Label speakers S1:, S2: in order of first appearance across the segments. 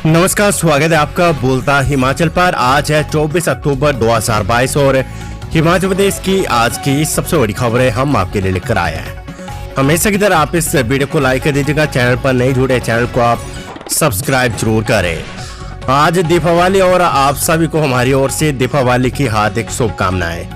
S1: नमस्कार, स्वागत है आपका बोलता हिमाचल पर। आज है 24 अक्टूबर 2022 और हिमाचल प्रदेश की आज की सबसे बड़ी खबरें हम आपके लिए लेकर आए हैं। हमेशा की तरह आप इस वीडियो को लाइक कर दीजिएगा। चैनल पर नहीं जुड़े, चैनल को आप सब्सक्राइब जरूर करें। आज दीपावली और आप सभी को हमारी ओर से दीपावली की हार्दिक शुभकामनाएं।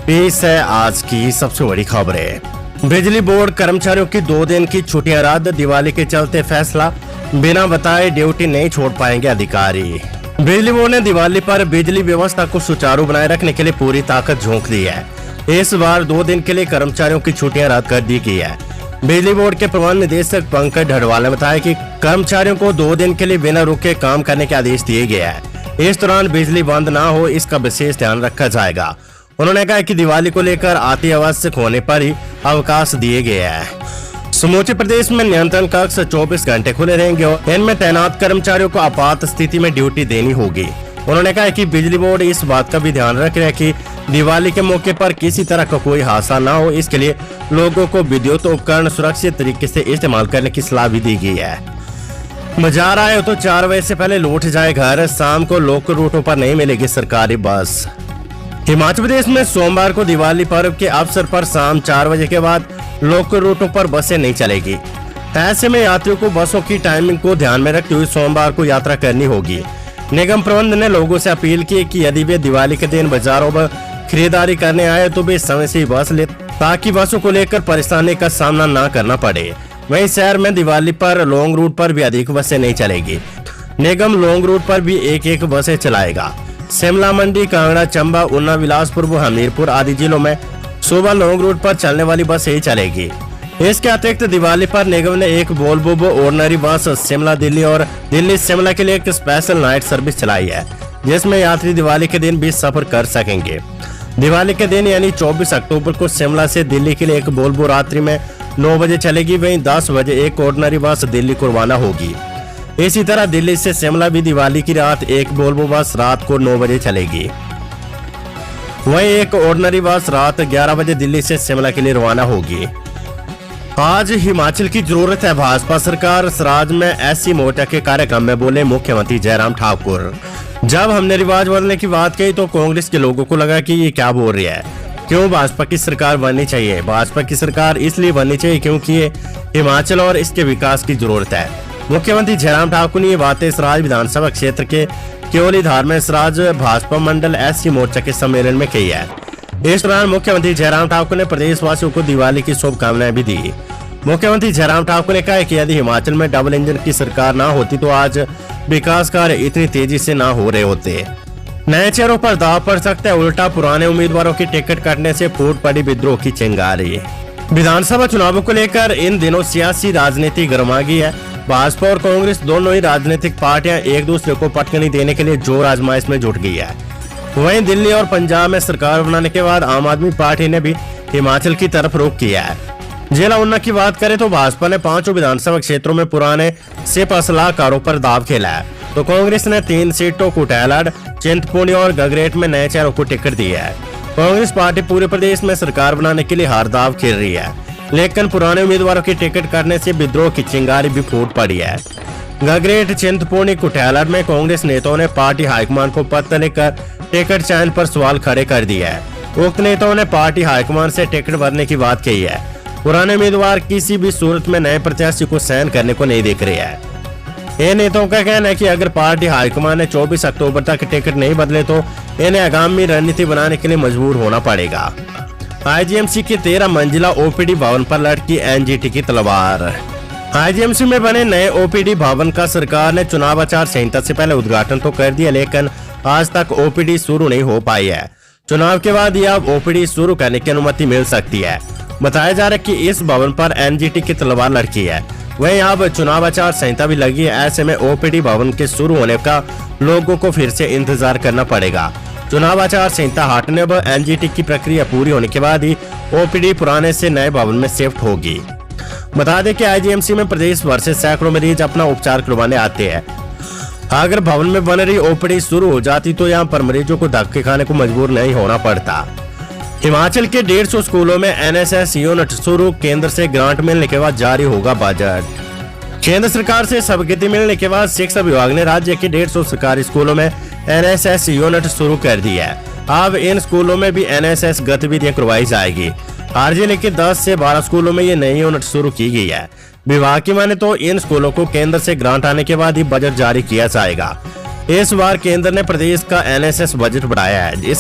S1: पेश है आज की सबसे बड़ी खबरें। बिजली बोर्ड कर्मचारियों की 2 दिन की छुट्टियां रद्द, दिवाली के चलते फैसला, बिना बताए ड्यूटी नहीं छोड़ पाएंगे अधिकारी। बिजली बोर्ड ने दिवाली पर बिजली व्यवस्था को सुचारू बनाए रखने के लिए पूरी ताकत झोंक दी है। इस बार 2 दिन के लिए कर्मचारियों की छुट्टियां रद्द कर दी गई है। बिजली बोर्ड के प्रबंध निदेशक पंकज ढडवाल ने बताया कि कर्मचारियों को 2 दिन के लिए बिना रुके काम करने के आदेश दिए गए हैं। इस दौरान बिजली बंद न हो, इसका विशेष ध्यान रखा जाएगा। उन्होंने कहा कि दिवाली को लेकर अति आवश्यक होने पर ही अवकाश दिए गए हैं। समूचे प्रदेश में नियंत्रण कक्ष 24 घंटे खुले रहेंगे और इनमें तैनात कर्मचारियों को आपात स्थिति में ड्यूटी देनी होगी। उन्होंने कहा कि बिजली बोर्ड इस बात का भी ध्यान रख रहा है कि दिवाली के मौके पर किसी तरह का कोई हादसा न हो। इसके लिए लोगों को विद्युत उपकरण सुरक्षित तरीके से इस्तेमाल करने की सलाह भी दी गई है। बाजार आए हो तो 4 बजे से पहले लौट जाए घर। शाम को लोकल रूटों पर नहीं मिलेगी सरकारी बस। हिमाचल प्रदेश में सोमवार को दिवाली पर्व के अवसर पर शाम 4 बजे के बाद लोकल रूटों पर बसें नहीं चलेगी। ऐसे में यात्रियों को बसों की टाइमिंग को ध्यान में रखते हुए सोमवार को यात्रा करनी होगी। निगम प्रबंधन ने लोगों से अपील की कि यदि वे दिवाली के दिन बाजारों में खरीदारी करने आए तो वे समय से बस ले, ताकि बसों को लेकर परेशानी का सामना न करना पड़े। वहीं शहर में दिवाली पर लॉन्ग रूट पर भी अधिक बसें नहीं चलेगी। निगम लॉन्ग रूट पर भी एक बसें चलाएगा। शिमला, मंडी, कांगड़ा, चंबा, ऊना, बिलासपुर व हमीरपुर आदि जिलों में सुबह लॉन्ग रूट पर चलने वाली बस ही चलेगी। इसके अतिरिक्त दिवाली पर निगम ने एक वोल्वो ऑर्डिनरी बस शिमला दिल्ली और दिल्ली शिमला के लिए एक स्पेशल नाइट सर्विस चलाई है, जिसमें यात्री दिवाली के दिन भी सफर कर सकेंगे। दिवाली के दिन यानी 24 अक्टूबर को शिमला से दिल्ली के लिए एक वोल्वो रात्रि में 9 बजे चलेगी। वहीं 10 बजे एक ऑर्डिनरी बस दिल्ली को रवाना होगी। इसी तरह दिल्ली से शिमला भी दिवाली की रात एक वोल्वो बस रात को 9 बजे चलेगी। वहीं एक ऑर्डिनरी बस रात 11 बजे दिल्ली से शिमला के लिए रवाना होगी। आज हिमाचल की जरूरत है भाजपा सरकार, सराज में एससी मोर्चा के कार्यक्रम में बोले मुख्यमंत्री जयराम ठाकुर। जब हमने रिवाज बदलने की बात कही तो कांग्रेस के लोगों को लगा कि ये क्या बोल रही है, क्यों भाजपा की सरकार बननी चाहिए। भाजपा की सरकार इसलिए बननी चाहिए क्योंकि ये हिमाचल और इसके विकास की जरूरत है। मुख्यमंत्री जयराम ठाकुर ने ये बातें सराज विधानसभा क्षेत्र के केवली धार में सराज भाजपा मंडल एससी मोर्चा के सम्मेलन में कही है। इस दौरान मुख्यमंत्री जयराम ठाकुर ने प्रदेशवासियों को दिवाली की शुभकामनाएं भी दी। मुख्यमंत्री जयराम ठाकुर ने कहा कि यदि हिमाचल में डबल इंजन की सरकार न होती तो आज विकास कार्य इतनी तेजी से न हो रहे होते। नए चेहरों पर दाव पड़ सकता है, उल्टा पुराने उम्मीदवारों की टिकट कटने से फूट पड़ी विद्रोह की चिंगारी। विधानसभा चुनावों को लेकर इन दिनों सियासी राजनीति गरमा गई है। भाजपा और कांग्रेस दोनों ही राजनीतिक पार्टियां एक दूसरे को पटकनी देने के लिए जोर आजमाइश में जुट गई है। वहीं दिल्ली और पंजाब में सरकार बनाने के बाद आम आदमी पार्टी ने भी हिमाचल की तरफ रुख किया है। जिला ऊना की बात करें तो भाजपा ने 5 विधानसभा क्षेत्रों में पुराने सिप असलाहकारों पर दाव खेला है, तो कांग्रेस ने 3 सीटों कुटेलड़, चिंतपूर्णी और गगरेट में नए चेहरों को टिकट दी है। कांग्रेस पार्टी पूरे प्रदेश में सरकार बनाने के लिए हर दाव खेल रही है, लेकिन पुराने उम्मीदवारों की टिकट काटने से विद्रोह की चिंगारी भी फूट पड़ी है। गगरेट, चिंतपूर्णी, कुटेलड़ में कांग्रेस नेताओं ने पार्टी हाईकमान को पत्र लिखकर टिकट चयन पर सवाल खड़े कर दिए है। उक्त नेताओं ने पार्टी हाईकमान से टिकट भरने की बात कही है। पुराने उम्मीदवार किसी भी सूरत में नए प्रत्याशी को सहन करने को नहीं देख रहे हैं। इन नेताओं का कहना है कि अगर पार्टी हाईकमान ने 24 अक्टूबर तक टिकट नहीं बदले तो इन्हें आगामी रणनीति बनाने के लिए मजबूर होना पड़ेगा। आईजीएमसी के 13 मंजिला ओपीडी भवन पर लटकी एनजीटी की तलवार। आईजीएमसी में बने नए ओपीडी भवन का सरकार ने चुनाव आचार संहिता से पहले उद्घाटन तो कर दिया, लेकिन आज तक ओपीडी शुरू नहीं हो पाई है। चुनाव के बाद यह ओपीडी शुरू करने की अनुमति मिल सकती है। बताया जा रहा है कि इस भवन पर एनजीटी की तलवार लटकी है। वहीं अब चुनाव आचार संहिता भी लगी है। ऐसे में ओपीडी भवन के शुरू होने का लोगों को फिर से इंतजार करना पड़ेगा। चुनाव आचार संहिता हटने व एनजीटी की प्रक्रिया पूरी होने के बाद ही ओपीडी पुराने से नए भवन में शिफ्ट होगी। बता दें कि आईजीएमसी में प्रदेश भर से सैकड़ों मरीज अपना उपचार करवाने आते हैं। अगर भवन में बन रही ओपीडी शुरू हो जाती तो यहाँ पर मरीजों को धक्के खाने को मजबूर नहीं होना पड़ता। हिमाचल के 150 स्कूलों में एनएसएस यूनिट शुरू, केंद्र से ग्रांट मिलने के बाद जारी होगा बजट। केंद्र सरकार से स्वीकृति मिलने के बाद शिक्षा विभाग ने राज्य के 150 सरकारी स्कूलों में एनएसएस यूनिट शुरू कर दी है। अब इन स्कूलों में भी एनएसएस गतिविधियां करवाई जाएगी। हर जिले के 10 से 12 स्कूलों में ये नई यूनिट शुरू की गई है। विभाग की माने तो इन स्कूलों को केंद्र से ग्रांट आने के बाद ही बजट जारी किया जाएगा। इस बार केंद्र ने प्रदेश का एनएसएस बजट बढ़ाया है।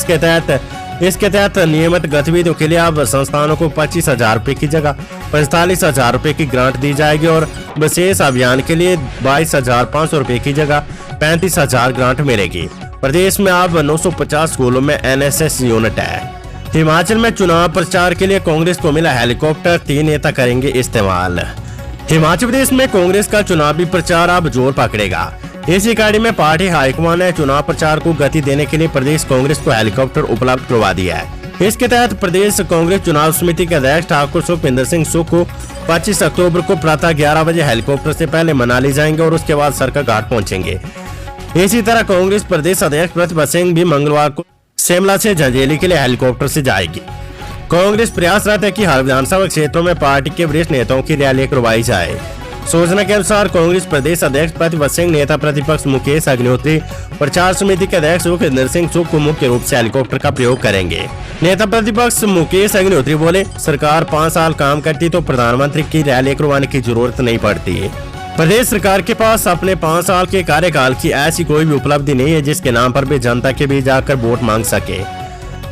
S1: इसके तहत नियमित गतिविधियों के लिए अब संस्थानों को 25,000 रुपए की जगह 45,000 रुपए की ग्रांट दी जाएगी और विशेष अभियान के लिए 22,500 रुपए की जगह 35,000 ग्रांट मिलेगी। प्रदेश में अब 950 स्कूलों में एनएसएस यूनिट है। हिमाचल में चुनाव प्रचार के लिए कांग्रेस को मिला हेलीकॉप्टर, 3 नेता करेंगे इस्तेमाल। हिमाचल प्रदेश में कांग्रेस का चुनावी प्रचार अब जोर पकड़ेगा। इसी कड़ी में पार्टी हाईकमान ने चुनाव प्रचार को गति देने के लिए प्रदेश कांग्रेस को हेलीकॉप्टर उपलब्ध करवा दिया है। इसके तहत प्रदेश कांग्रेस चुनाव समिति के अध्यक्ष ठाकुर सुखविंदर सिंह सुक्खू को 25 अक्टूबर को प्रातः 11 बजे हेलीकॉप्टर से पहले मनाली जाएंगे और उसके बाद सरका घाट पहुंचेंगे। इसी तरह कांग्रेस प्रदेश अध्यक्ष प्रतिभा सिंह भी मंगलवार को शिमला से झंझेली के लिए हेलीकॉप्टर से जाएगी। कांग्रेस प्रयासरत है कि हर विधानसभा क्षेत्रों में पार्टी के वरिष्ठ नेताओं की रैली करवाई जाए। सूचना के अनुसार कांग्रेस प्रदेश अध्यक्ष प्रतिभा सिंह, नेता प्रतिपक्ष मुकेश अग्निहोत्री, प्रचार समिति के अध्यक्ष सुखविंदर सिंह सुक्खू को मुख्य रूप से हेलीकॉप्टर का प्रयोग करेंगे। नेता प्रतिपक्ष मुकेश अग्निहोत्री बोले, सरकार 5 साल काम करती तो प्रधानमंत्री की रैली करवाने की जरूरत नहीं पड़ती है। प्रदेश सरकार के पास अपने 5 साल के कार्यकाल की ऐसी कोई भी उपलब्धि नहीं है जिसके नाम पर भी जनता के बीच जाकर वोट मांग सके।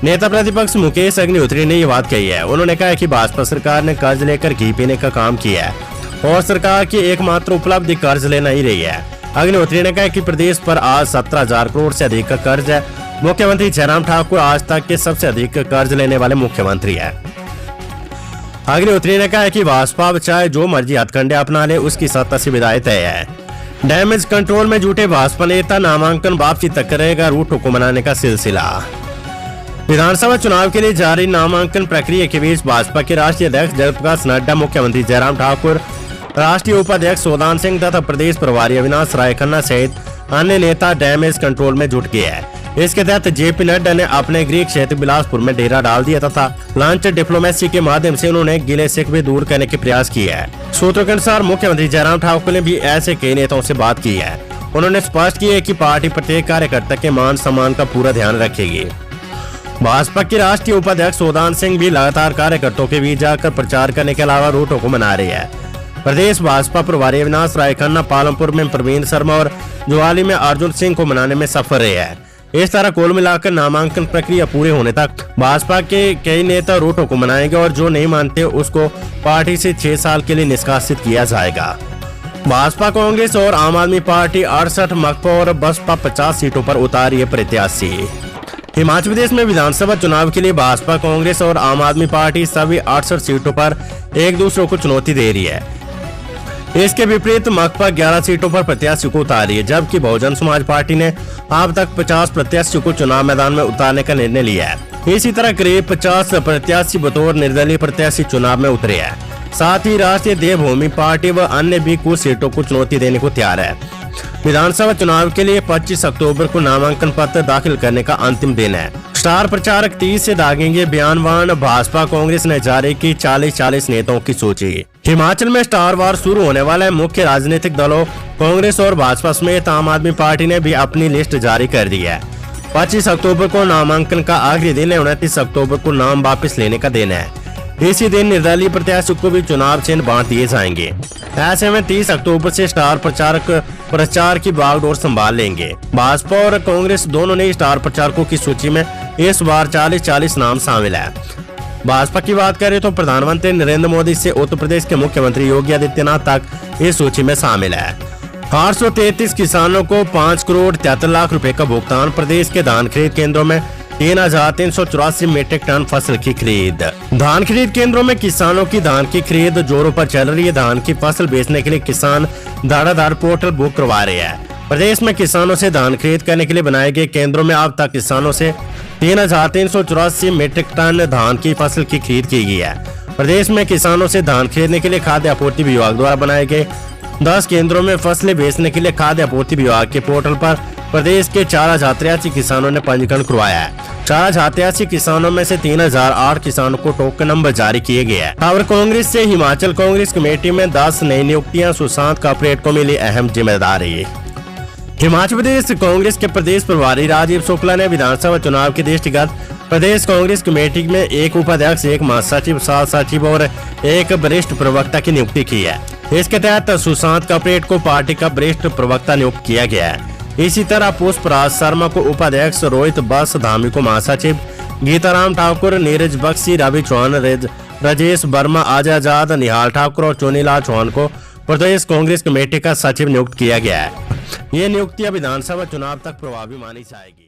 S1: नेता प्रतिपक्ष मुकेश अग्निहोत्री ने ये बात कही है। उन्होंने कहा कि भाजपा सरकार ने कर्ज लेकर घी पीने का काम किया है और सरकार की एकमात्र उपलब्धि कर्ज लेना ही रही है। अग्निहोत्री ने कहा कि प्रदेश पर आज 17,000 करोड़ से अधिक का कर्ज है। मुख्यमंत्री जयराम ठाकुर आज तक के सबसे अधिक कर्ज लेने वाले मुख्यमंत्री है। अग्निहोत्री ने कहा कि भाजपा चाहे जो मर्जी हथकंडे अपना ले, उसकी सत्ता से विदाई तय है। डैमेज कंट्रोल में जुटे भाजपा नेता, नामांकन वापसी तक करेगा रूट हुक्मनामे का सिलसिला। विधानसभा चुनाव के लिए जारी नामांकन प्रक्रिया के बीच भाजपा के राष्ट्रीय अध्यक्ष जगत प्रकाश नड्डा, मुख्यमंत्री जयराम ठाकुर, राष्ट्रीय उपाध्यक्ष सोदान सिंह तथा प्रदेश प्रभारी अविनाश राय खन्ना सहित अन्य नेता डैमेज कंट्रोल में जुट गए हैं। इसके तहत जेपी नड्डा ने अपने गृह क्षेत्र बिलासपुर में डेरा डाल दिया तथा लंच डिप्लोमेसी के माध्यम से उन्होंने गिले शिकवे दूर करने के प्रयास किए हैं। सूत्रों के अनुसार मुख्यमंत्री जयराम ठाकुर ने भी ऐसे कई नेताओं से बात की है। उन्होंने स्पष्ट किया कि पार्टी प्रत्येक कार्यकर्ता के मान सम्मान का पूरा ध्यान रखेगी। भाजपा के राष्ट्रीय उपाध्यक्ष सोदान सिंह भी लगातार कार्यकर्ताओं के बीच जाकर प्रचार करने के अलावा रूटों को मना रही है। प्रदेश भाजपा प्रभारी अविनाश राय खन्ना पालमपुर में प्रवीण शर्मा और जुआली में अर्जुन सिंह को मनाने में सफल रहे हैं। इस तरह कुल मिलाकर नामांकन प्रक्रिया पूरे होने तक भाजपा के कई नेता रूटों को मनाएंगे और जो नहीं मानते उसको पार्टी से 6 साल के लिए निष्कासित किया जाएगा। भाजपा, कांग्रेस और आम आदमी पार्टी 68 मकपा और बसपा 50 सीटों पर उतारी है प्रत्याशी। हिमाचल प्रदेश में विधानसभा चुनाव के लिए भाजपा, कांग्रेस और आम आदमी पार्टी सभी 68 सीटों पर एक दूसरे को चुनौती दे रही है। इसके विपरीत मकपा 11 सीटों पर प्रत्याशी को उतारी है, जबकि बहुजन समाज पार्टी ने अब तक 50 प्रत्याशियों को चुनाव मैदान में उतारने का निर्णय लिया है। इसी तरह करीब 50 प्रत्याशी बतौर निर्दलीय प्रत्याशी चुनाव में उतरे हैं। साथ ही राष्ट्रीय देवभूमि पार्टी व अन्य भी कुछ सीटों को चुनौती देने को तैयार है। विधानसभा चुनाव के लिए 25 अक्टूबर को नामांकन पत्र दाखिल करने का अंतिम दिन है। स्टार प्रचारक 30 से दागेंगे बयानबान, भाजपा कांग्रेस ने जारी की 40 नेताओं की सूची। हिमाचल में स्टार वार शुरू होने वाला है। मुख्य राजनीतिक दलों कांग्रेस और भाजपा समेत आम आदमी पार्टी ने भी अपनी लिस्ट जारी कर दी है। 25 अक्टूबर को नामांकन का आखिरी दिन है। 29 अक्टूबर को नाम वापस लेने का दिन है। इसी दिन निर्दलीय प्रत्याशियों को भी चुनाव चिन्ह बांट दिए जाएंगे। ऐसे में 30 अक्टूबर से स्टार प्रचारक प्रचार की बागडोर संभाल लेंगे। भाजपा और कांग्रेस दोनों ने स्टार प्रचारकों की सूची में इस बार 40 नाम शामिल है। भाजपा की बात करें तो प्रधानमंत्री नरेंद्र मोदी से उत्तर प्रदेश के मुख्यमंत्री योगी आदित्यनाथ तक इस सूची में शामिल है। 833 किसानों को 5 करोड़ 73 लाख रुपए का भुगतान। प्रदेश के धान खरीद केंद्रों में 3,384 मीट्रिक टन फसल की खरीद। धान खरीद केंद्रों में किसानों की धान की खरीद जोरों पर चल रही है। धान की फसल बेचने के लिए किसान धाड़ाधाड़ पोर्टल बुक करवा रहे हैं। प्रदेश में किसानों से धान खरीद करने के लिए बनाए गए केंद्रों में अब तक किसानों से 3,384 मीट्रिक टन धान की फसल की खरीद की गई है। प्रदेश में किसानों से धान खरीदने के लिए खाद्य आपूर्ति विभाग द्वारा बनाए गए 10 केंद्रों में फसलें बेचने के लिए खाद्य आपूर्ति विभाग के पोर्टल पर प्रदेश के 4083 किसानों ने पंजीकरण करवाया है। 4083 किसानों में से 3008 किसानों को टोकन नंबर जारी किए गए हैं। खबर कांग्रेस से हिमाचल कांग्रेस कमेटी में 10 नई नियुक्तियां, सुशांत कापरेड को मिली अहम जिम्मेदारी। हिमाचल प्रदेश कांग्रेस के प्रदेश प्रभारी राजीव शुक्ला ने विधानसभा चुनाव के दृष्टिगत प्रदेश कांग्रेस कमेटी में एक उपाध्यक्ष, एक महासचिव, 7 सचिव और एक वरिष्ठ प्रवक्ता की नियुक्ति की है। इसके तहत सुशांत कापरेड को पार्टी का वरिष्ठ प्रवक्ता नियुक्त किया गया है। इसी तरह पुष्पराज शर्मा को उपाध्यक्ष, रोहित बस धामी को महासचिव, गीताराम ठाकुर, नीरज बख्शी, रवि चौहान, राजेश वर्मा, अजय आजाद, निहाल ठाकुर और चुनीलाल चौहान को प्रदेश कांग्रेस कमेटी का सचिव नियुक्त किया गया है। ये नियुक्तियां विधानसभा चुनाव तक प्रभावी मानी जाएगी।